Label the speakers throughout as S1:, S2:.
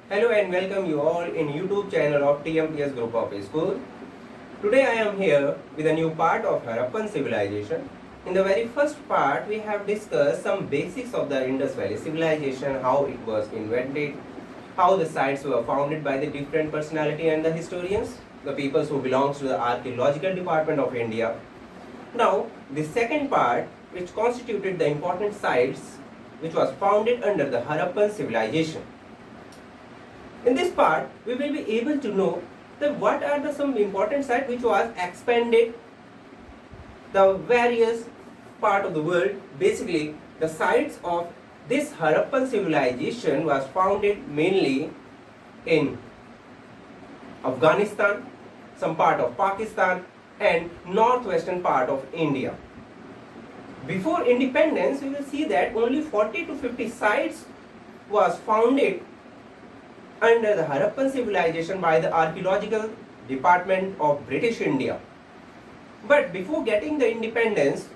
S1: Hello and welcome you all in YouTube channel of TMPS Group of School. Today I am here with a new part of Harappan civilization. In the very first part we have discussed some basics of the Indus Valley civilization, how it was invented, how the sites were founded by the different personality and the historians, the peoples who belongs to the archaeological department of India. Now the second part, which constituted the important sites which was founded under the Harappan civilization. In this part, we will be able to know that what are the some important sites which was expanded the various part of the world. Basically, the sites of this Harappan civilization was founded mainly in Afghanistan, some part of Pakistan and northwestern part of India. Before independence, we will see that only 40 to 50 sites was founded under the Harappan civilization by the archaeological department of British India. But before getting the independence,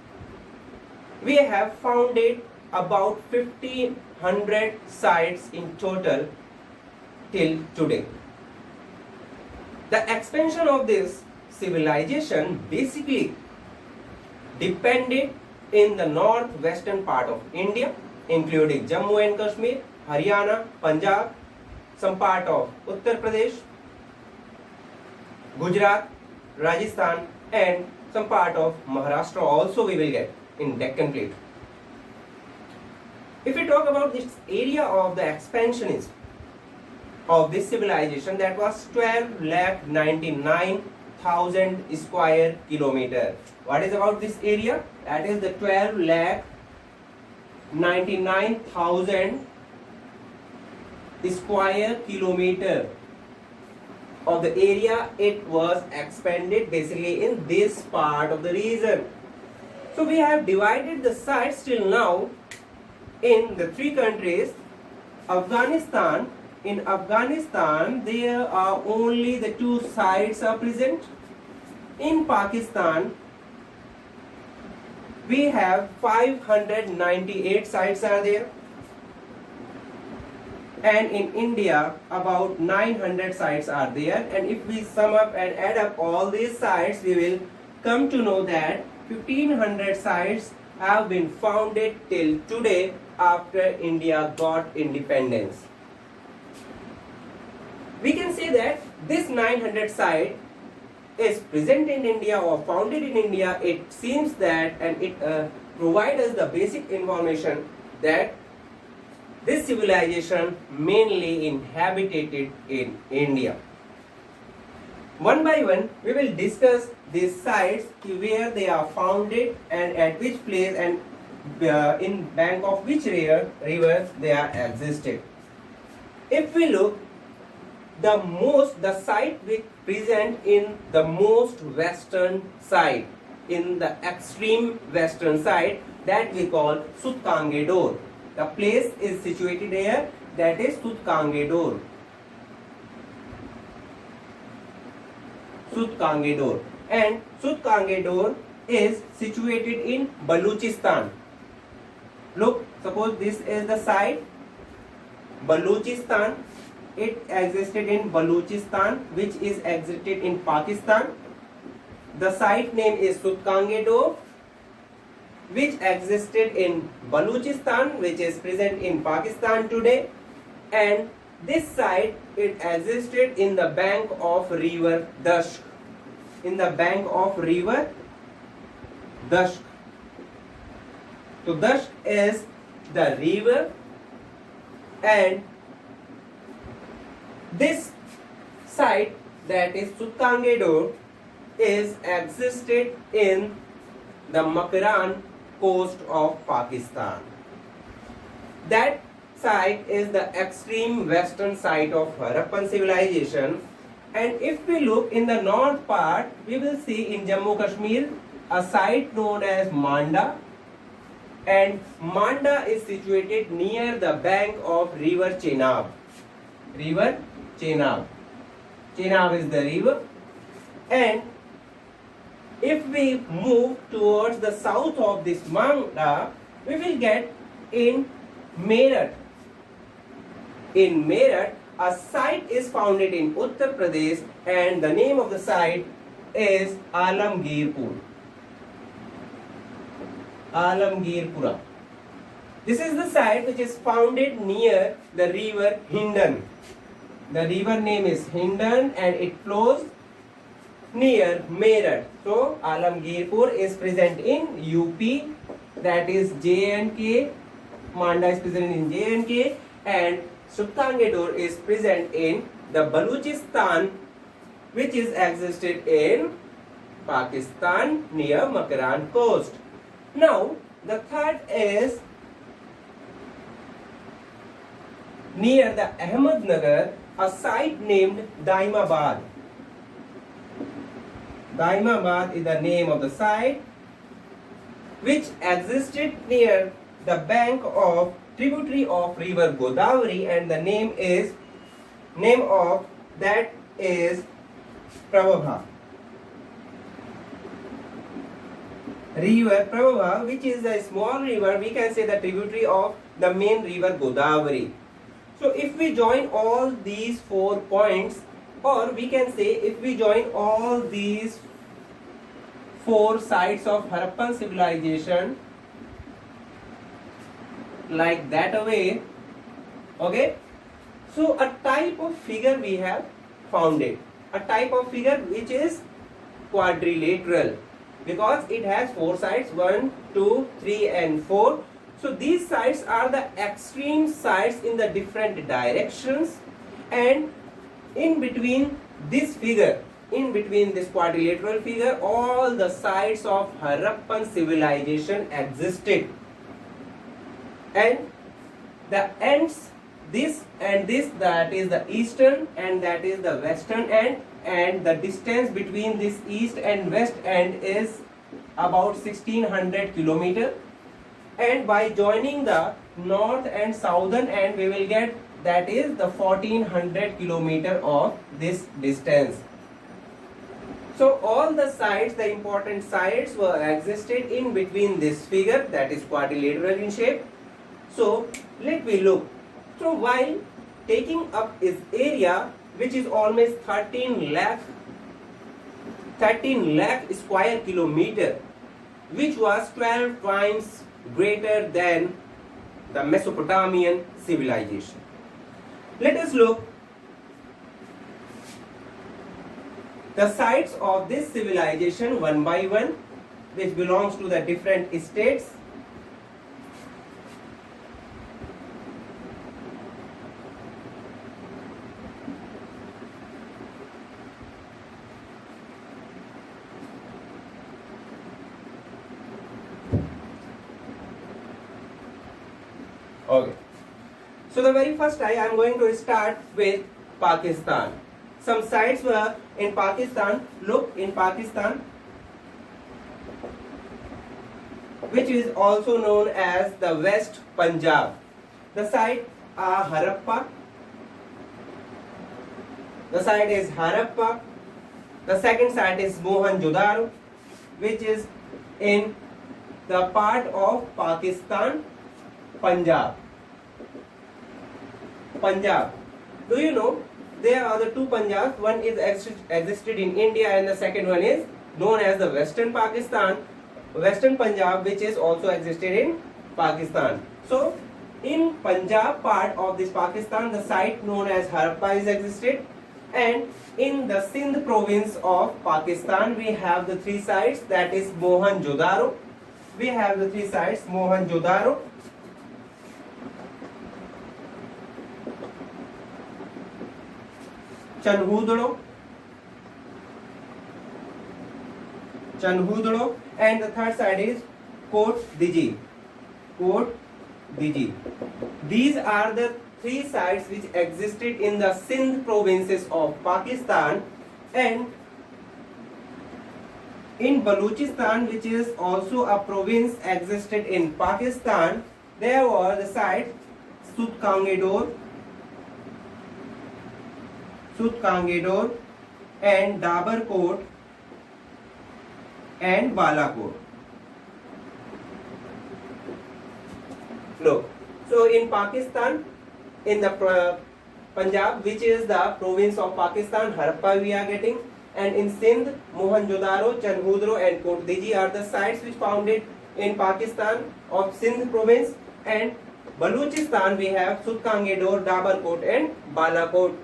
S1: we have founded about 1500 sites in total till today. The expansion of this civilization basically depended in the northwestern part of India, including Jammu and Kashmir, Haryana, Punjab, some part of Uttar Pradesh, Gujarat, Rajasthan and some part of Maharashtra also we will get in Deccan Plate. If we talk about this area of the expansionism of this civilization, that was 12,99,000 square kilometer. What is about this area? That is the 12,99,000 square kilometer of the area. It was expanded basically in this part of the region. So we have divided the sites till now in the three countries. Afghanistan, in Afghanistan there are only the two sites are present. In Pakistan we have 598 sites are there, and in India about 900 sites are there. And if we sum up and add up all these sites, we will come to know that 1500 sites have been founded till today after India got independence. We can say that this 900 site is present in India or founded in India. It seems that, and it provides us the basic information that this civilization mainly inhabited in India. One by one, we will discuss these sites, where they are founded and at which place and in bank of which river they are existed. If we look, the site which present in the most western side, in the extreme western side, that we call Sutkange-Dor. The place is situated here, that is Sutkange-Dor. Sutkange-Dor. And Sutkange-Dor is situated in Baluchistan. Look, suppose this is the site Baluchistan. It existed in Baluchistan, which is existed in Pakistan. The site name is Sutkange-Dor, which existed in Baluchistan, which is present in Pakistan today. And this site, it existed in the bank of river Dashk. In the bank of river Dashk. So Dashk is the river, and this site, that is Sutkange-Dor, is existed in the Makran coast of Pakistan. That site is the extreme western side of Harappan civilization. And if we look in the north part, we will see in Jammu Kashmir a site known as Manda, and Manda is situated near the bank of river Chenab. River Chenab. Chenab is the river. And if we move towards the south of this Manda, we will get in Meerut. In Meerut, a site is founded in Uttar Pradesh and the name of the site is Alamgirpur. Alamgirpura. This is the site which is founded near the river Hindon. The river name is Hindon and it flows near Meerut. So Alamgirpur is present in UP, that is J&K. Manda is present in J&K and Sutkangedur is present in the Baluchistan, which is existed in Pakistan near Makaran coast. Now the third is near the Ahmednagar, a site named Daimabad. Daimabad is the name of the site which existed near the bank of tributary of river Godavari, and the name of that is Prabha. River Prabha, which is a small river, we can say the tributary of the main river Godavari. So if we join all these 4 points, or we can say if we join all these 4 sites of Harappan civilization like that way, okay, so a type of figure we have found it, a type of figure which is quadrilateral, because it has 4 sides, 1, 2, 3 and 4. So these sides are the extreme sides in the different directions, and in between this figure, in between this quadrilateral figure, all the sides of Harappan civilization existed, and the ends, this and this, that is the eastern and that is the western end, and the distance between this east and west end is about 1600 kilometer, and by joining the north and southern end we will get that is the 1400 kilometer of this distance. So all the sides, the important sides were existed in between this figure that is quadrilateral in shape. So let me look. So while taking up its area, which is almost 13 lakh square kilometer, which was 12 times greater than the Mesopotamian civilization. Let us look the sites of this civilization one by one, which belongs to the different states. Okay. So the very first I am going to start with Pakistan. Some sites were in Pakistan. Look, in Pakistan, which is also known as the West Punjab. The site are Harappa. The site is Harappa. The second site is Mohenjo-daro, which is in the part of Pakistan, Punjab. Punjab. Do you know there are the 2 Punjabs? One is existed in India and the second one is known as the Western Pakistan, Western Punjab, which is also existed in Pakistan. So in Punjab part of this Pakistan, the site known as Harappa is existed, and in the Sindh province of Pakistan we have the 3 sites, that is Mohenjo-daro. We have the 3 sites, Mohenjo-daro, Chanhudro, and the third side is Kot Diji. These are the 3 sites which existed in the Sindh provinces of Pakistan, and in Baluchistan, which is also a province existed in Pakistan, there were the sites Sutkangedur and Dabarkot and Balakot. Look, so in Pakistan, in the Punjab, which is the province of Pakistan, Harappa we are getting, and in Sindh, Mohenjo-daro, Chanhudro and Kotdiji are the sites which founded in Pakistan of Sindh province, and Baluchistan we have Sutkange-Dor, Dabarkot and Balakot.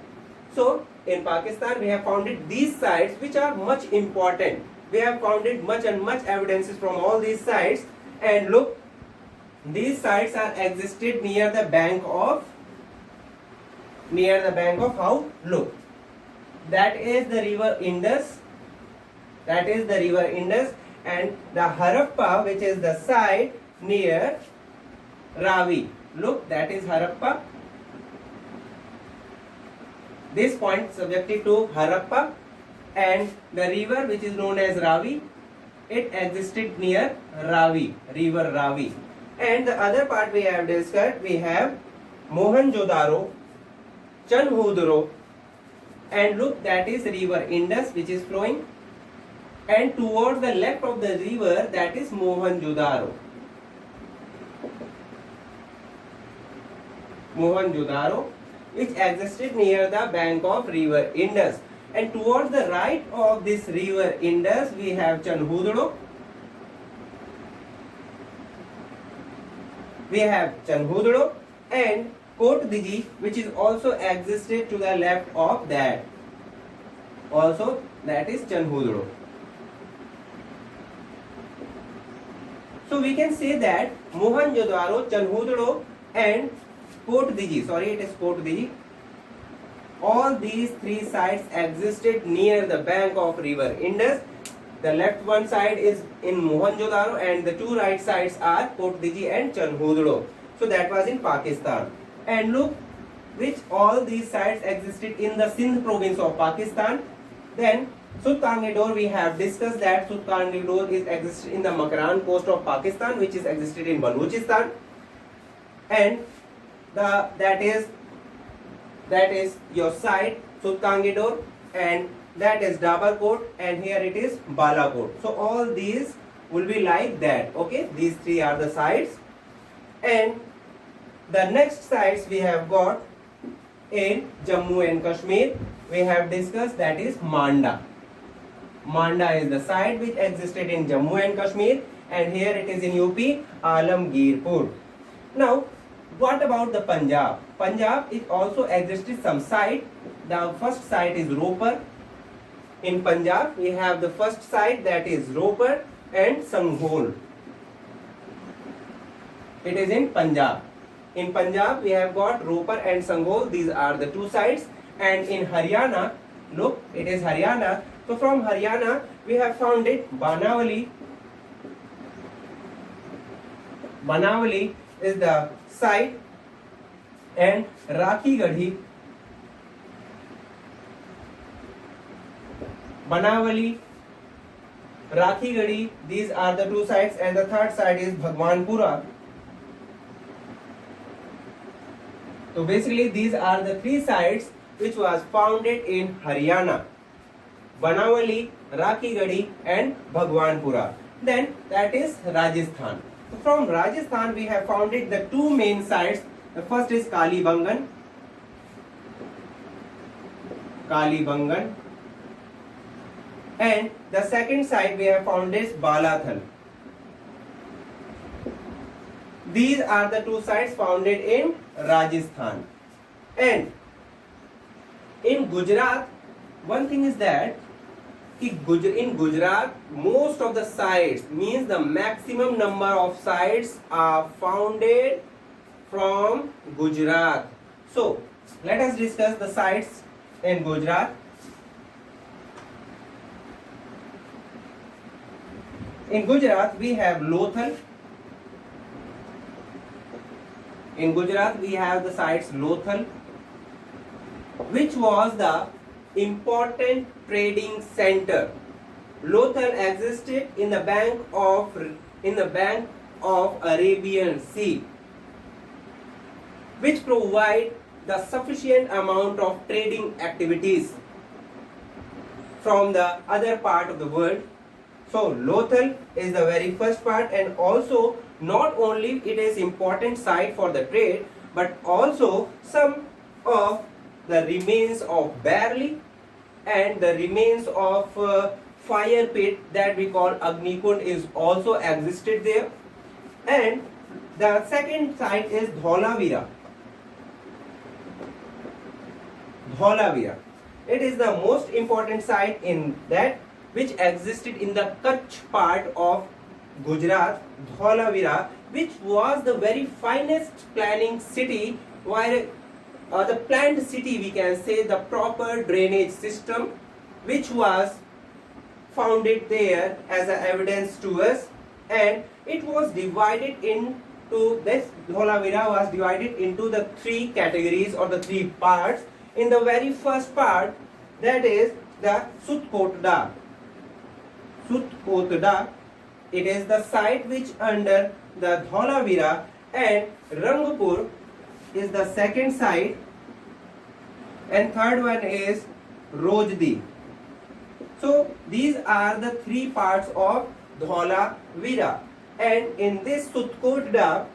S1: So in Pakistan we have founded these sites which are much important. We have founded much evidences from all these sites, and look, these sites are existed near the bank of how? Look, that is the river Indus, and the Harappa, which is the site near Ravi. Look, that is Harappa. This point subjected to Harappa, and the river which is known as Ravi, it existed near Ravi, river Ravi. And the other part we have discussed, we have Mohenjo-daro, Chanhudro, and look, that is river Indus which is flowing, and towards the left of the river, that is Mohenjo-daro, which existed near the bank of river Indus. And towards the right of this river Indus, we have Chanhudro. And Kotdiji, which is also existed to the left of that. Also, that is Chanhudro. So we can say that Mohenjo-daro, Chanhudro and Kotdiji, all these three sites existed near the bank of river Indus. The left one side is in Mohenjo-daro and the two right sides are Kotdiji and Chanhudro. So that was in Pakistan. And look, which all these sites existed in the Sindh province of Pakistan. Then Sutkange-Dor, we have discussed that Sutkange-Dor is existed in the Makran coast of Pakistan, which is existed in Baluchistan, and that is your site Sutkange-Dor, and that is Dabarkot, and here it is Balakot. So all these will be like that. Okay, these three are the sites, and the next sites we have got in Jammu and Kashmir. We have discussed, that is Manda. Manda is the site which existed in Jammu and Kashmir, and here it is in UP, Alamgirpur. Now, what about the Punjab? Punjab, it also existed some site. The first site is Ropar. In Punjab, we have the first site, that is Ropar and Sanghol. It is in Punjab. In Punjab, we have got Ropar and Sanghol. These are the two sites. And in Haryana, look, it is Haryana. So from Haryana, we have founded Banawali. Banawali is the site, and Rakhi Gadhi. Banawali, Rakhi Gadhi, these are the two sites, and the third site is Bhagwanpura. So basically these are the three sites which was founded in Haryana: Banawali, Rakhi Gadhi and Bhagwanpura. Then that is Rajasthan. So from Rajasthan we have founded the two main sites. The first is Kalibangan, and the second site we have found is Balathal. These are the two sites founded in Rajasthan. And in Gujarat, one thing is that in Gujarat, most of the sites, means the maximum number of sites are founded from Gujarat. So let us discuss the sites in Gujarat. In Gujarat, we have Lothal. In Gujarat, we have the sites Lothal, which was the important trading center. Lothal existed in the bank of Arabian Sea, which provide the sufficient amount of trading activities from the other part of the world. So Lothal is the very first part, and also not only it is important site for the trade, but also some of the remains of barley and the remains of fire pit that we call Agni Kund is also existed there. And the second site is Dholavira. Dholavira. It is the most important site in that, which existed in the Kutch part of Gujarat, Dholavira, which was the very finest planning city, where the planned city, we can say, the proper drainage system, which was founded there as a evidence to us. And it was divided into this, Dholavira was divided into the three categories or the three parts. In the very first part, that is the Sutkotda. Sutkotda, it is the site which under the Dholavira, and Rangpur is the second site, and third one is Rojdi. So these are the three parts of Dholavira, and in this Sutkotda,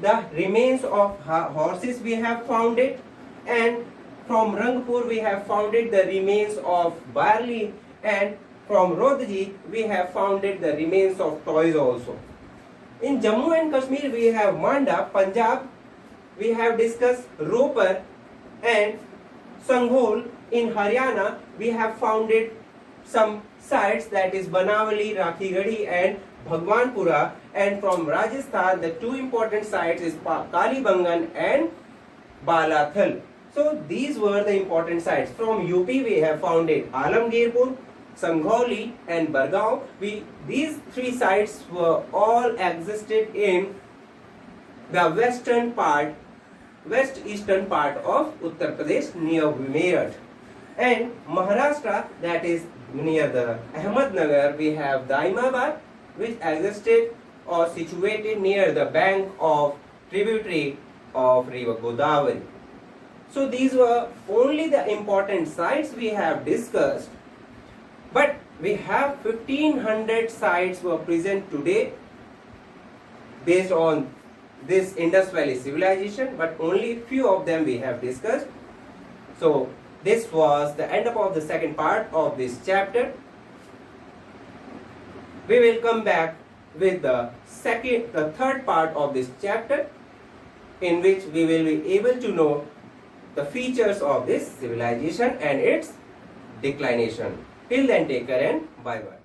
S1: the remains of horses we have found it, and from Rangpur we have founded the remains of barley, and from Rodji we have founded the remains of toys also. In Jammu and Kashmir we have Manda. Punjab we have discussed Ropar, and Sanghol. In Haryana we have founded some sites, that is Banawali, Rakhigarhi and Bhagwanpura, and from Rajasthan the two important sites is Kalibangan and Balathal. So these were the important sites. From UP we have founded Alamgirpur, Sangholi and Bargaon. These three sites were all existed in the western part, west-eastern part of Uttar Pradesh near Meerut. And Maharashtra, that is near the Ahmednagar, we have Daimabad, which existed or situated near the bank of tributary of river Godavari. So these were only the important sites we have discussed, but we have 1500 sites were present today based on this Indus Valley civilization, but only few of them we have discussed. So this was the end of the second part of this chapter. We will come back with the third part of this chapter, in which we will be able to know the features of this civilization and its declination. Till then, take care and bye bye.